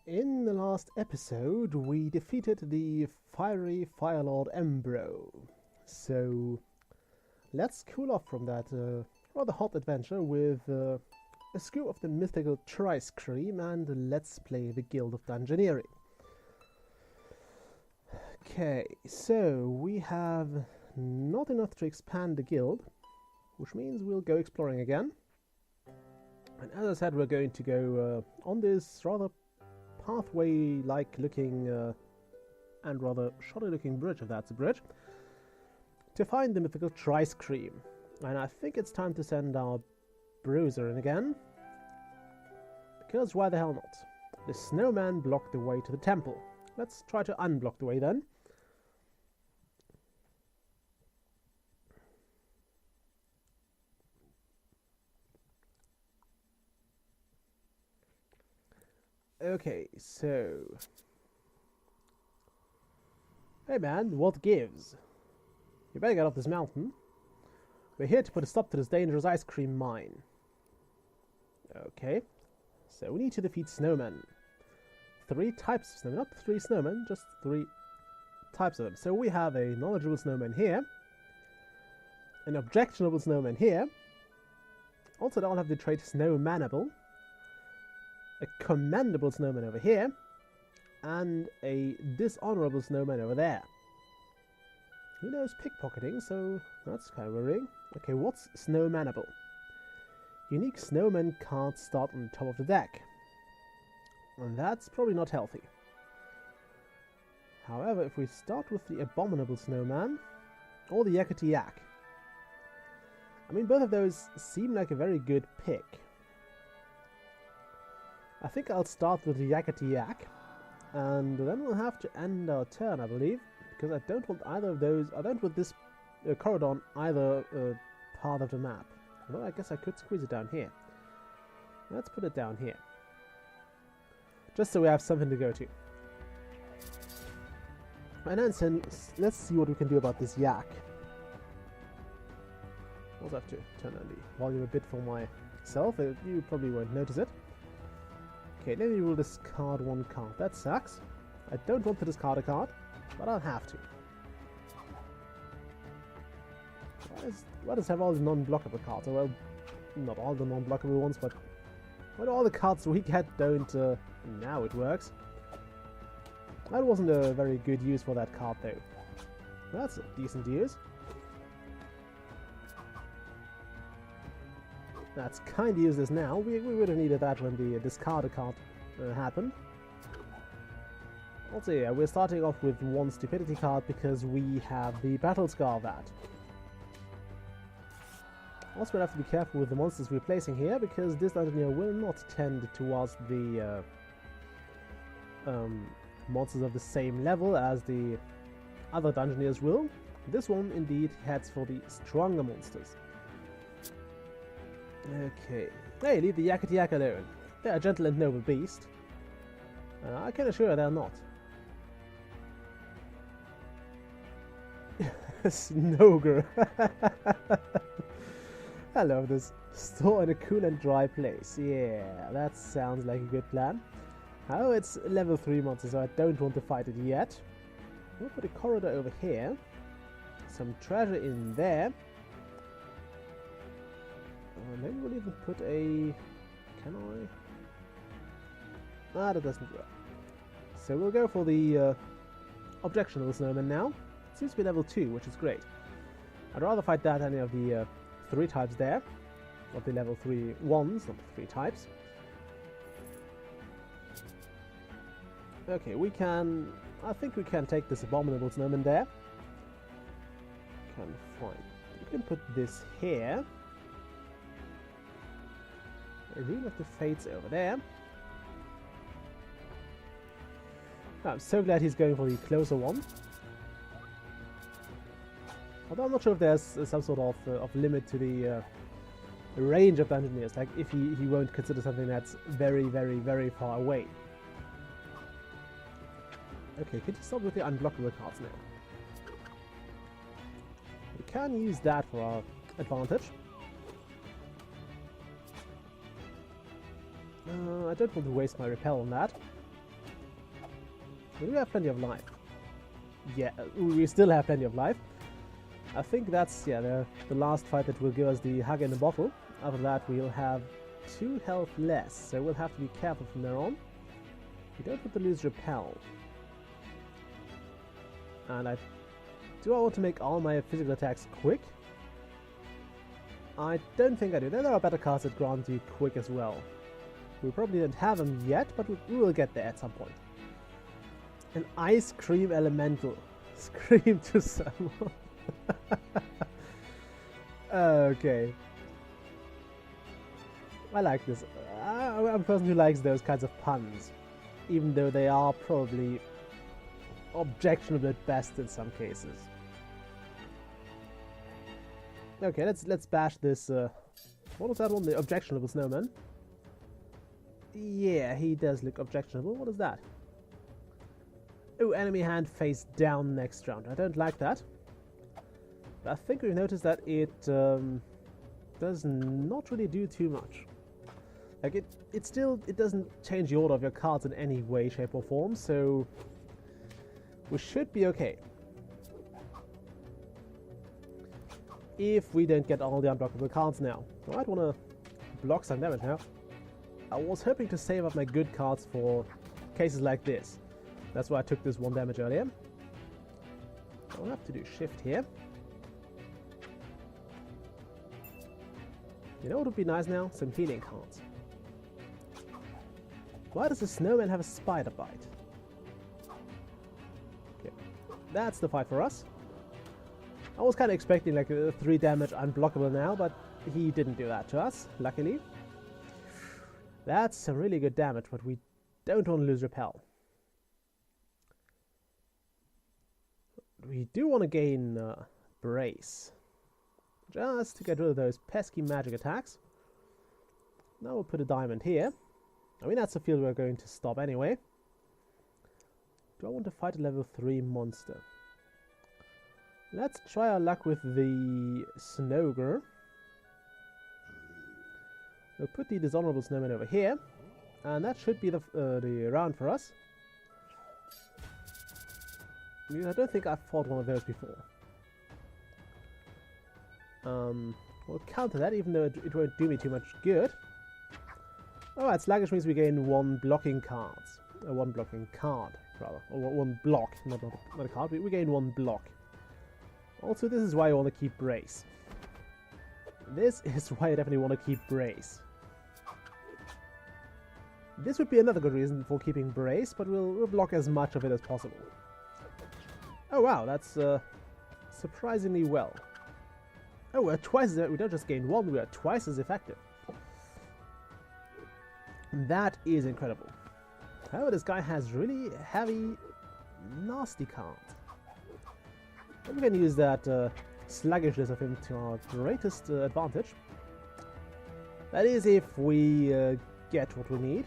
In the last episode, we defeated the fiery Firelord Embro. So, let's cool off from that rather hot adventure with a scoop of the mythical trice cream and let's play the Guild of Dungeoneering. Okay, so we have not enough to expand the guild, which means we'll go exploring again. And as I said, we're going to go on this rather pathway-like looking and rather shoddy looking bridge, if that's a bridge, to find the mythical trice cream. And I think it's time to send our bruiser in again, because why the hell not? The snowman blocked the way to the temple. Let's try to unblock the way then. Okay, so... Hey man, what gives? You better get off this mountain. We're here to put a stop to this dangerous ice cream mine. Okay, so we need to defeat snowmen. 3 types of snowmen, not 3 snowmen, just 3 types of them. So we have a knowledgeable snowman here, an objectionable snowman here. Also don't have the trait snowmanable. A commendable snowman over here, and a dishonorable snowman over there. Who knows pickpocketing, so that's kind of worrying. Okay, what's snowmanable? Unique snowman cards start on the top of the deck. And that's probably not healthy. However, if we start with the abominable snowman, or the yakety yak, I mean, both of those seem like a very good pick. I think I'll start with the yakety yak, and then we'll have to end our turn, I believe, because I don't want either of those. I don't want this corridor on either part of the map. Although I guess I could squeeze it down here. Let's put it down here, just so we have something to go to. And then let's see what we can do about this yak. I also have to turn on the volume a bit for myself. You probably won't notice it. Okay, then we will discard 1 card. That sucks. I don't want to discard a card, but I'll have to. Why does it have all the non-blockable cards? Well, not all the non-blockable ones, but all the cards we get don't... now it works. That wasn't a very good use for that card, though. That's a decent use. That's kind of useless now. We would have needed that when the discarded card happened. Also, yeah, we're starting off with 1 stupidity card because we have the battle scar of that. Also, we'll have to be careful with the monsters we're placing here because this dungeoneer will not tend towards the monsters of the same level as the other dungeoneers will. This one indeed heads for the stronger monsters. Okay. Hey, leave the yakety yak alone. They're a gentle and noble beast. I can assure you they're not. Snogre. I love this. Store in a cool and dry place. Yeah, that sounds like a good plan. Oh, it's level 3 monster, so I don't want to fight it yet. We'll put a corridor over here. Some treasure in there. Maybe we'll even put a... Can I? Ah, that doesn't work. So we'll go for the objectionable snowman now. It seems to be level 2, which is great. I'd rather fight that than any of the 3 types there. Of the level 3 ones, not the 3 types. Okay, we can... I think we can take this abominable snowman there. Can fine. We can put this here. A Rune of the Fates over there. I'm so glad he's going for the closer one. Although I'm not sure if there's some sort of limit to the range of dungeoneers, like if he won't consider something that's very, very, very far away. Okay, could you stop with the unblockable cards now? We can use that for our advantage. I don't want to waste my repel on that. We have plenty of life. Yeah, we still have plenty of life. I think that's, yeah, the last fight that will give us the hug in the bottle. After that, we'll have 2 health less, so we'll have to be careful from there on. We don't want to lose repel. And do I want to make all my physical attacks quick? I don't think I do. There are better cards that grant you quick as well. We probably don't have them yet, but we will get there at some point. An ice cream elemental. Scream to someone. Okay. I like this. I'm a person who likes those kinds of puns, even though they are probably objectionable at best in some cases. Okay, let's bash this. What was that one? The objectionable snowman. Yeah, he does look objectionable. What is that? Oh, enemy hand face down next round. I don't like that. But I think we've noticed that it does not really do too much. Like it doesn't change the order of your cards in any way, shape or form, so we should be okay. If we don't get all the unblockable cards now. I might want to block some damage now. I was hoping to save up my good cards for cases like this. That's why I took this 1 damage earlier. I'll have to do shift here. You know what would be nice now? Some healing cards. Why does the snowman have a spider bite? Okay, that's the fight for us. I was kind of expecting like a 3 damage unblockable now, but he didn't do that to us, luckily. That's some really good damage, but we don't want to lose repel. We do want to gain brace, just to get rid of those pesky magic attacks. Now we'll put a diamond here. I mean, that's a field we're going to stop anyway. Do I want to fight a level 3 monster? Let's try our luck with the Snogre. We'll put the dishonorable snowman over here, and that should be the round for us. I don't think I've fought one of those before. We'll counter that, even though it won't do me too much good. Alright, sluggish means we gain 1 blocking card. 1 blocking card, rather. Or 1 block, not a card. We gain 1 block. Also, this is why I want to keep brace. This is why I definitely want to keep brace. This would be another good reason for keeping brace, but we'll block as much of it as possible. Oh wow, that's surprisingly well. Oh, we're twice as... We don't just gain 1, we are twice as effective. That is incredible. However, this guy has really heavy, nasty cards. And we can use that sluggishness of him to our greatest advantage. That is if we get what we need.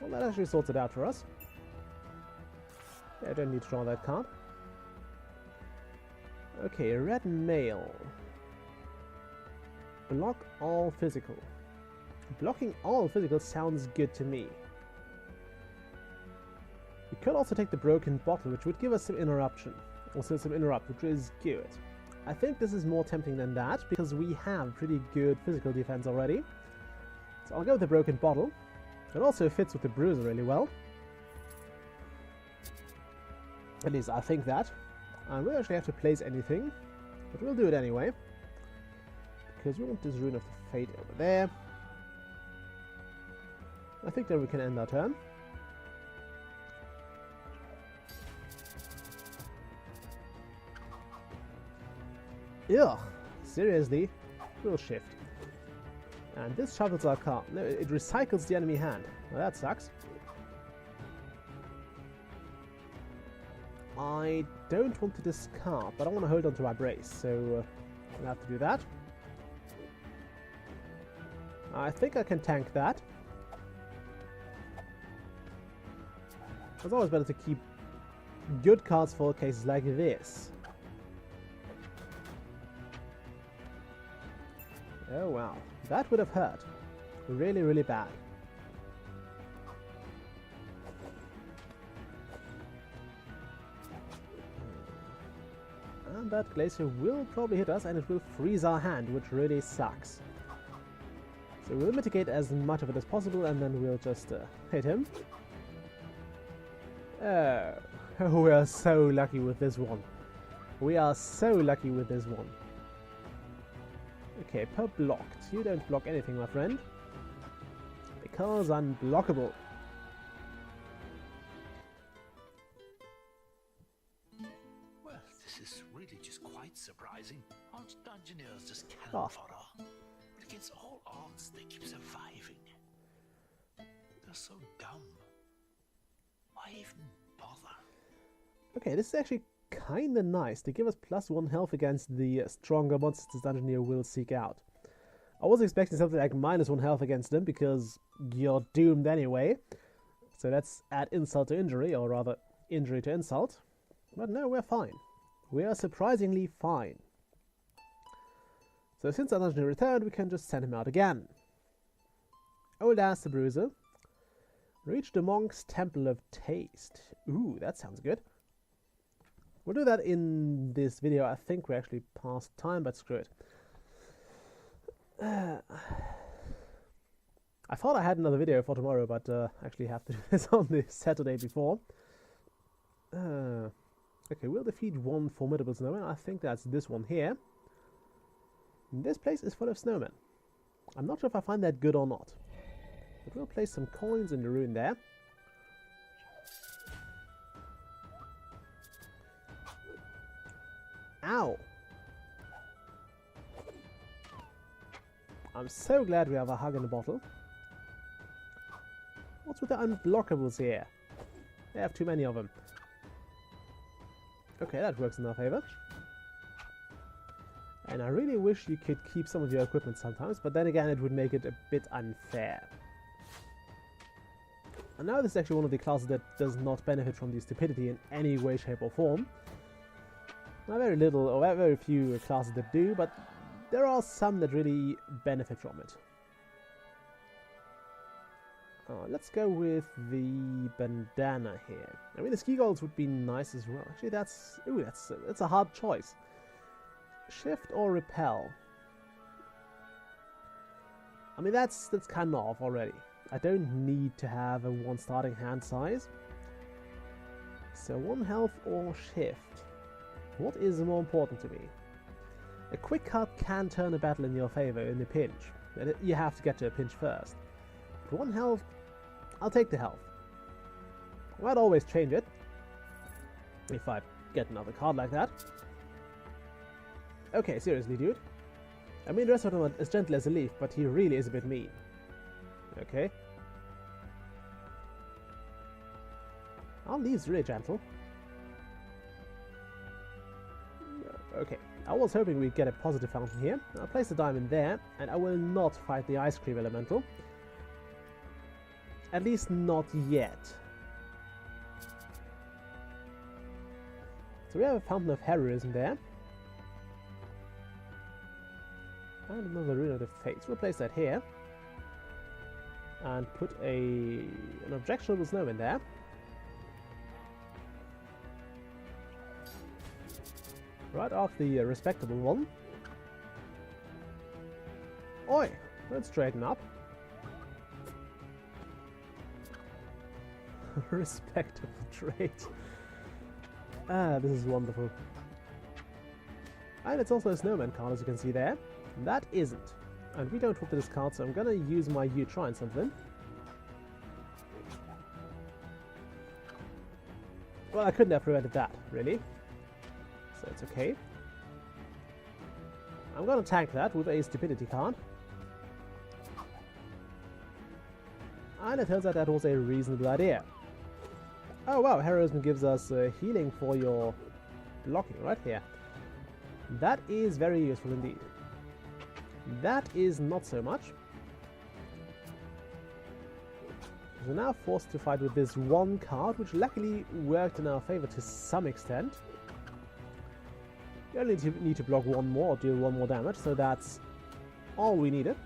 Well, that actually sorts it out for us. Yeah, I don't need to draw that card. Okay, red mail. Block all physical. Blocking all physical sounds good to me. We could also take the broken bottle, which would give us some interruption. Also some interrupt, which is good. I think this is more tempting than that, because we have pretty good physical defense already. So I'll go with the broken bottle. It also fits with the bruiser really well. At least I think that. And we don't actually have to place anything, but we'll do it anyway. Because we want this Rune of the Fate over there. I think then we can end our turn. Ugh, seriously? We'll shift. And this shuffles our card. No, it recycles the enemy hand. Well, that sucks. I don't want to discard, but I want to hold on to my brace, so I'll have to do that. I think I can tank that. It's always better to keep good cards for cases like this. Oh wow, that would have hurt. Really, really bad. And that glacier will probably hit us, and it will freeze our hand, which really sucks. So we'll mitigate as much of it as possible, and then we'll just hit him. Oh, we are so lucky with this one. We are so lucky with this one. Okay, per blocked. You don't block anything, my friend. Because unblockable. Well, this is really just quite surprising. Aren't dungeoneers just cannon fodder? But against all odds, they keep surviving. They're so dumb. Why even bother? Okay, this is actually kinda nice. They give us +1 health against the stronger monsters this dungeoneer will seek out. I was expecting something like -1 health against them, because you're doomed anyway. So let's add insult to injury, or rather injury to insult. But no, we're fine. We are surprisingly fine. So since our dungeoneer returned, we can just send him out again. Old ass the bruiser. Reach the monk's temple of taste. Ooh, that sounds good. We'll do that in this video. I think we're actually past time, but screw it. I thought I had another video for tomorrow, but actually have to do this on the Saturday before. Okay, we'll defeat one formidable snowman. I think that's this one here. This place is full of snowmen. I'm not sure if I find that good or not. But we'll place some coins in the ruin there. Ow! I'm so glad we have a hug in the bottle. What's with the unblockables here? They have too many of them. Okay, that works in our favor. And I really wish you could keep some of your equipment sometimes, but then again it would make it a bit unfair. And now this is actually one of the classes that does not benefit from the stupidity in any way, shape or form. Now very little, or very few classes that do, but there are some that really benefit from it. Let's go with the bandana here. I mean, the ski goggles would be nice as well. Actually, that's a hard choice. Shift or repel? I mean, that's kind of off already. I don't need to have a 1 starting hand size. So 1 health or shift? What is more important to me? A quick cut can turn a battle in your favor in a pinch. You have to get to a pinch first. But 1 health, I'll take the health. I might always change it if I get another card like that. Okay, seriously, dude. I mean, the rest of them are as gentle as a leaf, but he really is a bit mean. Okay. Our leaf's really gentle. Okay, I was hoping we'd get a positive fountain here. I'll place the diamond there, and I will not fight the ice cream elemental. At least not yet. So we have a fountain of heroism there. And another rune of the fates. We'll place that here. And put an objectionable snowman there. Right off the respectable one. Oi! Let's straighten up. Respectable trait. Ah, this is wonderful. And it's also a snowman card, as you can see there. That isn't. And we don't want to discard, so I'm gonna use my U try and something. Well, I couldn't have prevented that, really. So it's okay. I'm gonna tank that with a stupidity card. And it turns out that was a reasonable idea. Oh wow, heroism gives us healing for your blocking right here. That is very useful indeed. That is not so much. We're now forced to fight with this one card, which luckily worked in our favor to some extent. You only need to block 1 more or deal 1 more damage, so that's all we needed.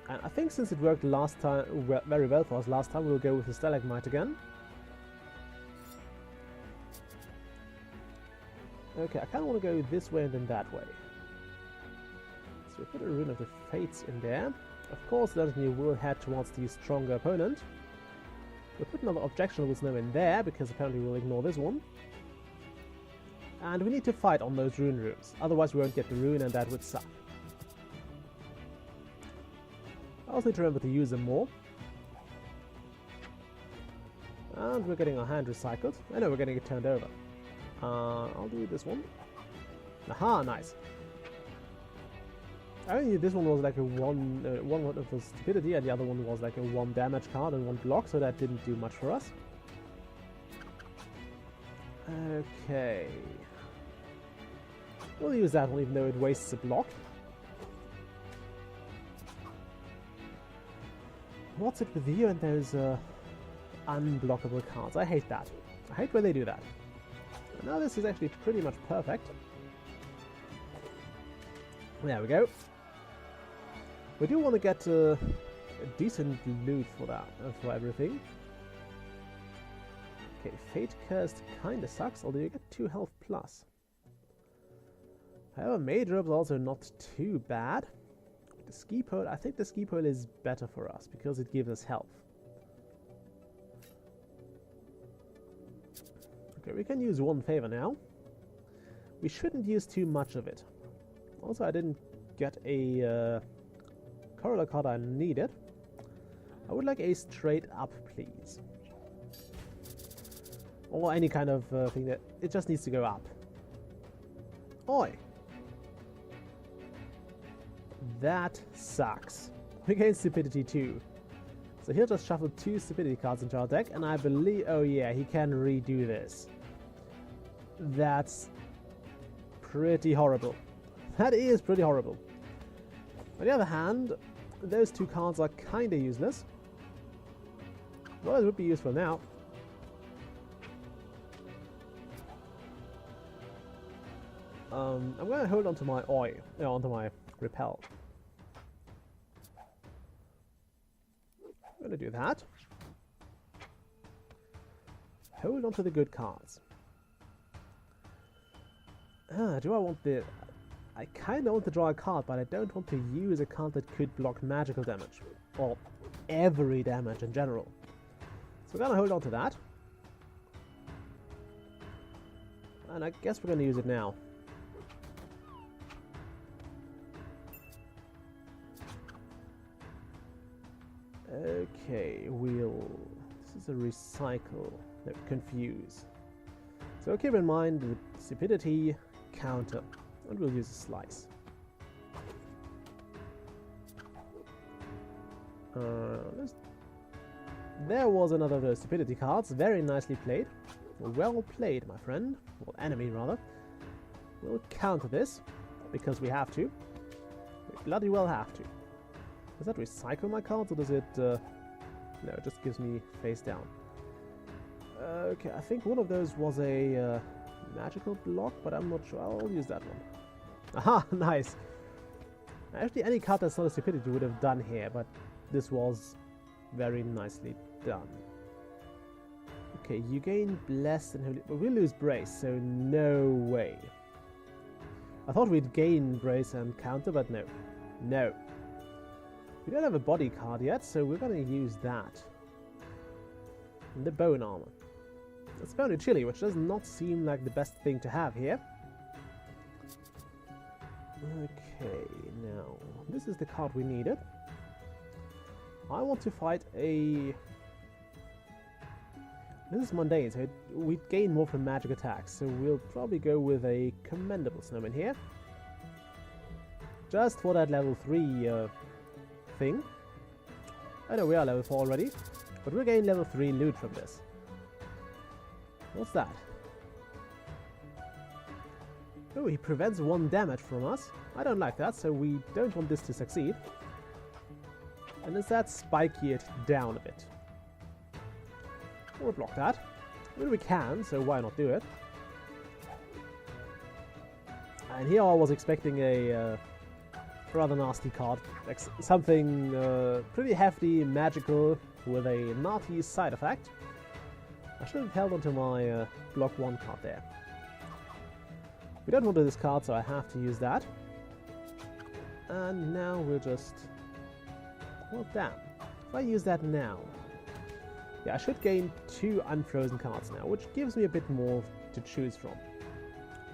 And I think since it worked last time very well for us last time, we'll go with the stalagmite again. Okay, I kind of want to go this way and then that way. So we put a Rune of the Fates in there. Of course, the Dungeoneer will head towards the stronger opponent. We'll put another Objectionable Snow in there, because apparently we'll ignore this one. And we need to fight on those rune rooms, otherwise we won't get the rune and that would suck. I also need to remember to use them more. And we're getting our hand recycled. I know we're getting it turned over. I'll do this one. Aha, nice. I knew this one was like a one of stupidity, and the other one was like a 1 damage card and 1 block, so that didn't do much for us. Okay. We'll use that one even though it wastes a block. What's it with you and those unblockable cards? I hate that. I hate when they do that. Now this is actually pretty much perfect. There we go. We do want to get a decent loot for that, for everything. Okay, Fate Cursed kinda sucks, although you get 2 health plus. However, Mage Robe's also not too bad. The Ski Pole, I think the Ski Pole is better for us, because it gives us health. Okay, we can use 1 favor now. We shouldn't use too much of it. Also, I didn't get a Corolla card I needed. I would like a straight up, please. Or any kind of thing that... It just needs to go up. Oi! That sucks. We gain Stupidity 2. So he'll just shuffle 2 Stupidity cards into our deck, and I believe... Oh yeah, he can redo this. That's pretty horrible. That is pretty horrible. On the other hand, those 2 cards are kinda useless. Well, it would be useful now. I'm gonna hold on to my onto my repel. I'm gonna do that. Hold on to the good cards. Do I want the... I kinda want to draw a card, but I don't want to use a card that could block magical damage. Or every damage in general. So we're gonna hold on to that. And I guess we're gonna use it now. Okay, this is a recycle. No, confuse. So keep in mind the stupidity counter, and we'll use a slice. There was another of those stupidity cards, very nicely played. Well played, my friend, or enemy rather. We'll counter this, because we have to. We bloody well have to. Does that recycle my cards, or does it... No, it just gives me face down. Okay, I think one of those was a magical block, but I'm not sure. I'll use that one. Aha, nice! Actually, any card that's not a stupidity would have done here, but this was very nicely done. Okay, you gain Blessed and Holy... But we'll lose Brace, so no way. I thought we'd gain Brace and counter, but no. No. We don't have a body card yet, so we're going to use that. And the Bone Armor. It's Bone Chili, which does not seem like the best thing to have here. Okay, now, this is the card we needed. I want to fight a... This is mundane, so we gain more from magic attacks, so we'll probably go with a Commendable Snowman here. Just for that level 3 thing. I know we are level 4 already, but we'll gain level 3 loot from this. What's that? Oh, he prevents 1 damage from us. I don't like that, so we don't want this to succeed. And does that spiky it down a bit? Or block that. Well, we can, so why not do it? And here I was expecting a rather nasty card. Like something pretty hefty, magical, with a naughty side effect. I should have held onto my block 1 card there. We don't want to discard, so I have to use that. And now we'll just... Well, damn. If I use that now... Yeah, I should gain 2 unfrozen cards now, which gives me a bit more to choose from.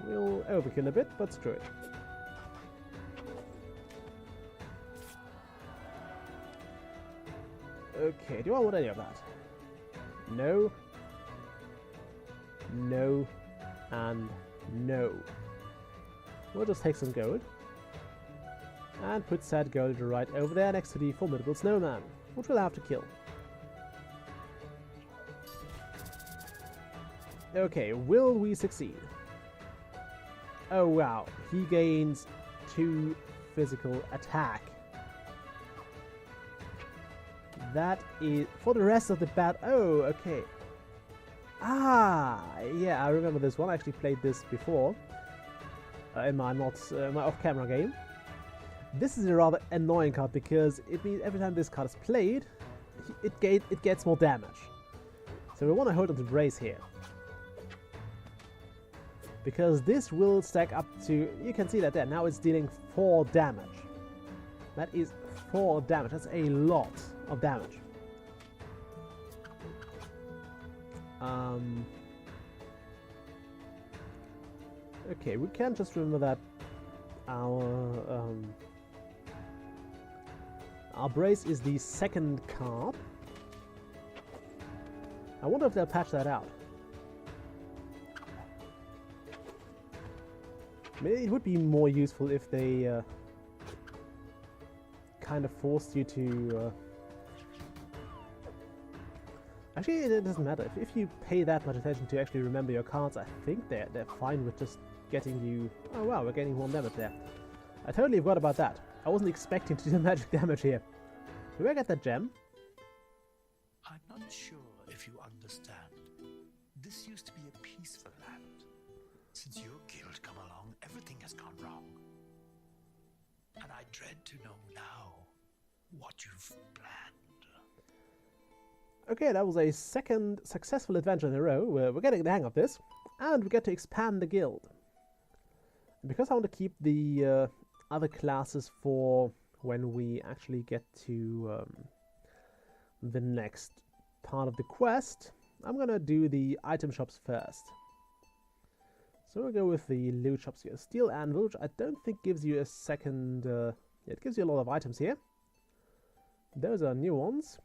We'll overkill a bit, but screw it. Okay, do I want any of that? No. No. And no. We'll just take some gold. And put said gold right over there next to the formidable snowman, which we'll have to kill. Okay, will we succeed? Oh wow, he gains 2 physical attack. That is for the rest of the battle. Oh, okay. Ah, yeah, I remember this one. I actually played this before in my my off-camera game. This is a rather annoying card because it means every time this card is played, it gets more damage. So we want to hold on to brace here. Because this will stack up to, you can see that there, now it's dealing 4 damage. That is 4 damage, that's a lot of damage. Okay, we can just remember that our brace is the 2nd card. I wonder if they'll patch that out. Maybe it would be more useful if they kind of forced you to... Actually, it doesn't matter. If you pay that much attention to actually remember your cards, I think they're fine with just getting you... Oh wow, we're getting 1 damage there. I totally forgot about that. I wasn't expecting to do magic damage here. Do I get that gem? I'm not sure if you understand. This used to be a peaceful land. Since your guild come along, everything has gone wrong. And I dread to know now what you've planned. Okay, that was a 2nd successful adventure in a row. We're getting the hang of this. And we get to expand the guild. And because I want to keep the other classes for when we actually get to the next part of the quest, I'm gonna do the item shops first. So we'll go with the loot shops here. Steel anvil, which I don't think gives you a 2nd... yeah, it gives you a lot of items here. Those are new ones.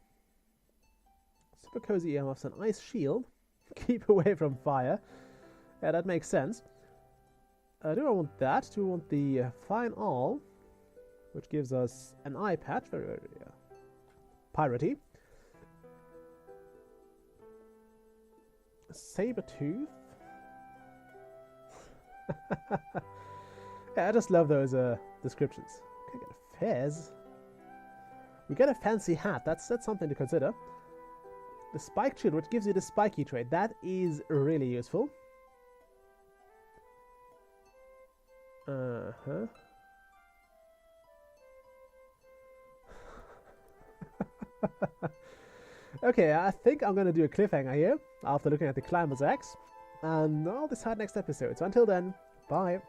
Super cozy earmuffs and ice shield. Keep away from fire. Yeah, that makes sense. Do I want that? Do I want the fine awl, which gives us an eye patch? Very, very piratey. Saber tooth. Yeah, I just love those descriptions. Okay, get a fez. We get a fancy hat. That's something to consider. The spike shield, which gives you the spiky trait. That is really useful. Okay, I think I'm going to do a cliffhanger here after looking at the Climber's Axe. And I'll decide next episode. So until then, bye.